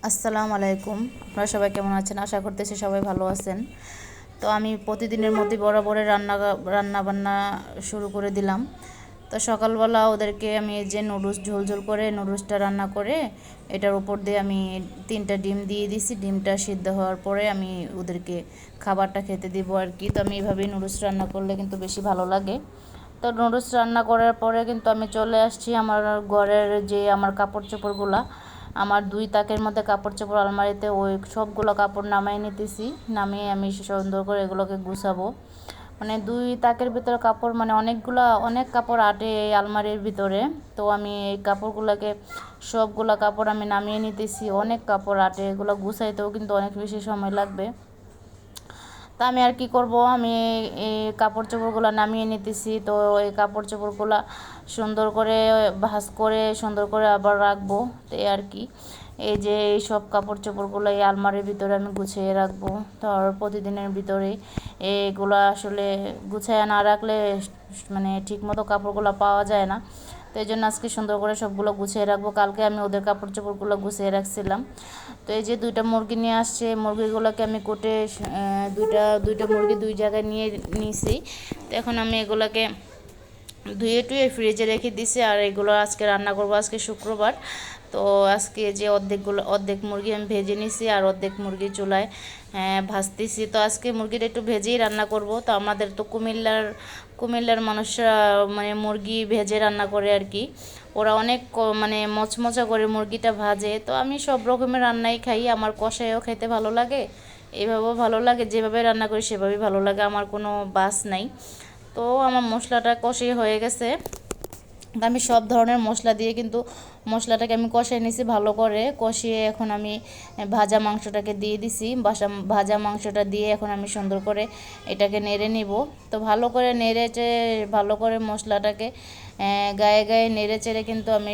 আসসালামু আলাইকুম। আপনারা সবাই কেমন আছেন? আশা করতেছি সবাই ভালো আছেন। তো আমি প্রতিদিনের মধ্যে বরাবরের রান্না বান্না শুরু করে দিলাম। তো সকালবেলা ওদেরকে আমি যে নুডলস ঝোল ঝোল করে নুডলসটা রান্না করে এটার উপর দিয়ে আমি 3টা ডিম দিয়ে দিছি। ডিমটা সিদ্ধ হওয়ার পরে আমি ওদেরকে খাবারটা খেতে দিব আর কি। তো আমি এইভাবেই নুডলস রান্না করলে কিন্তু বেশি ভালো লাগে। তো নুডলস রান্না করার পরে কিন্তু আমি চলে আসছি আমার ঘরের যে আমার কাপড় চোপড়গুলা, আমার 2 তাকের মধ্যে কাপড় চোপড় আলমারিতে ওই সবগুলো কাপড় নামাই নিতেছি। নামিয়ে আমি সুন্দর করে এগুলোকে গুছাবো। মানে 2 তাকের ভিতরে কাপড়, মানে অনেক কাপড় আটে এই আলমারির ভিতরে। তো আমি এই কাপড়গুলোকে সবগুলো কাপড় আমি নামিয়ে নিতেছি। অনেক কাপড় আটে, এগুলো গুছাইতেও কিন্তু অনেক বেশি সময় লাগবে। তা আমি আর কি করব, আমি এই কাপড় চোপড়গুলো নামিয়ে নিতেছি। তো এই কাপড় চোপড়গুলো সুন্দর করে ভাঁজ করে সুন্দর করে আবার রাখবো। তো এই আর কি, এই যে এই সব কাপড় চোপড়গুলো এই আলমারির ভিতরে আমি গুছিয়ে রাখবো। তো আর প্রতিদিনের ভিতরে এইগুলো আসলে গুছিয়ে না রাখলে মানে ঠিকমতো কাপড়গুলো পাওয়া যায় না। তো এই জন্য আজকে সুন্দর করে সবগুলো গুছিয়ে রাখবো। কালকে আমি ওদের কাপড় চোপড়গুলো গুছিয়ে রাখছিলাম। তো এই যে 2টা মুরগি নিয়ে আসছে, মুরগিগুলোকে আমি কুটে দুইটা দুইটা মুরগি 2 জায়গায় নিয়ে নিয়েছি। তো এখন আমি এগুলোকে ধুয়ে টুয়ে ফ্রিজে রেখে দিছি। আর এগুলো আজকে রান্না করব, আজকে শুক্রবার। তো আজকে যে অর্ধেক মুরগি আমি ভেজে নিছি আর অর্ধেক মুরগি চুলায় ভাজতেছি। তো আজকে মুরগিটা একটু ভেজেই রান্না করব। তো আমাদের তো কুমিল্লার মানুষরা মানে মুরগি ভেজে রান্না করে আর কি। ওরা অনেক মানে মচমচা করে মুরগিটা ভাজে। তো আমি সব রকমের রান্নাই খাই, আমার কষাইও খেতে ভালো লাগে, এভাবেও ভালো লাগে, যেভাবে রান্না করি সেভাবেই ভালো লাগে, আমার কোনো বাস নাই। তো আমার মশলাটা কষিয়ে হয়ে গেছে। আমি সব ধরনের মশলা দিয়ে কিন্তু মশলাটাকে আমি কষিয়ে নিছি ভালো করে। কষিয়ে এখন আমি ভাজা মাংসটাকে দিয়ে দিছি। ভাজা মাংসটা দিয়ে এখন আমি সুন্দর করে এটাকে নেড়ে নিব। তো ভালো করে ভালো করে মশলাটাকে গায়ে গায়ে নেড়ে চেড়ে কিন্তু আমি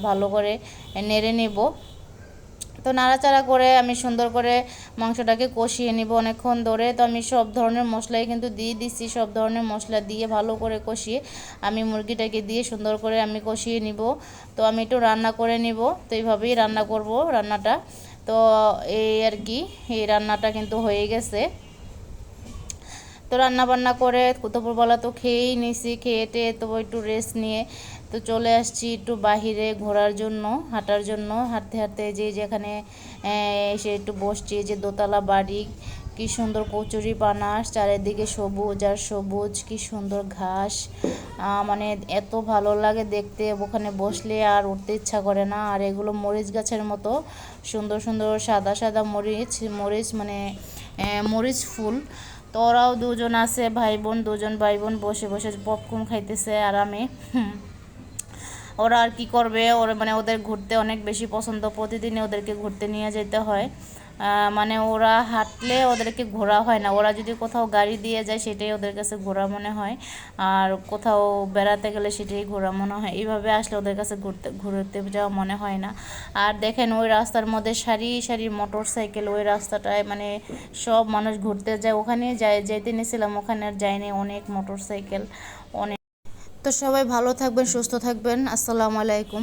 ভালো করে নেড়ে নিব। তো নাড়াচাড়া করে আমি সুন্দর করে মাংসটাকে কষিয়ে নিব অনেকক্ষণ ধরে। তো আমি সব ধরনের মশলাই কিন্তু দিয়ে দিচ্ছি। সব ধরনের মশলা দিয়ে ভালো করে কষিয়ে আমি মুরগিটাকে দিয়ে সুন্দর করে আমি কষিয়ে নিব। তো আমি একটু রান্না করে নিব। তো এইভাবেই রান্না করব রান্নাটা। তো এই আর কি, এই রান্নাটা কিন্তু হয়ে গেছে। তো রান্না বান্না করে দুপুরবেলা তো খেয়েই নিছি। খেয়ে টেয়ে তো একটু রেস্ট নিয়ে তো চলে আসছি একটু বাহিরে ঘোরার জন্য, হাঁটার জন্য। হাঁটতে হাঁটতে যেখানে এসে একটু বসছি, যে দোতলা বাড়ি, কি সুন্দর কচুরি পানা, চারিদিকে সবুজ আর সবুজ, কি সুন্দর ঘাস। মানে এত ভালো লাগে দেখতে, ওখানে বসলে আর উঠতে ইচ্ছা করে না। আর এগুলো মরিচ গাছের মতো সুন্দর সুন্দর সাদা সাদা মরিচ মানে মরিচ ফুল। তো ওরাও দুজন আছে, দুজন ভাই বোন বসে বসে পপকর্ন খাইতেছে আরামে। ওরা আর কি করবে, ওরা মানে ওদের ঘুরতে অনেক বেশি পছন্দ, প্রতিদিনই ওদেরকে ঘুরতে নিয়ে যেতে হয়। মানে ওরা হাঁটলে ওদেরকে ঘোরা হয় না, ওরা যদি কোথাও গাড়ি দিয়ে যায় সেটাই ওদের কাছে ঘোরা মনে হয়। আর কোথাও বেড়াতে গেলে সেটাই ঘোরা মনে হয়। এইভাবে আসলে ওদের কাছে ঘুরতে যাওয়া মনে হয় না। আর দেখেন ওই রাস্তার মধ্যে সারি সারি মোটর সাইকেল, ওই রাস্তাটায় মানে সব মানুষ ঘুরতে যায়। ওখানে যাইতে নিয়েছিলাম, ওখানে আর যায়নি, অনেক মোটর সাইকেল অনেক। তো সবাই ভালো থাকবেন, সুস্থ থাকবেন। আসসালামু আলাইকুম।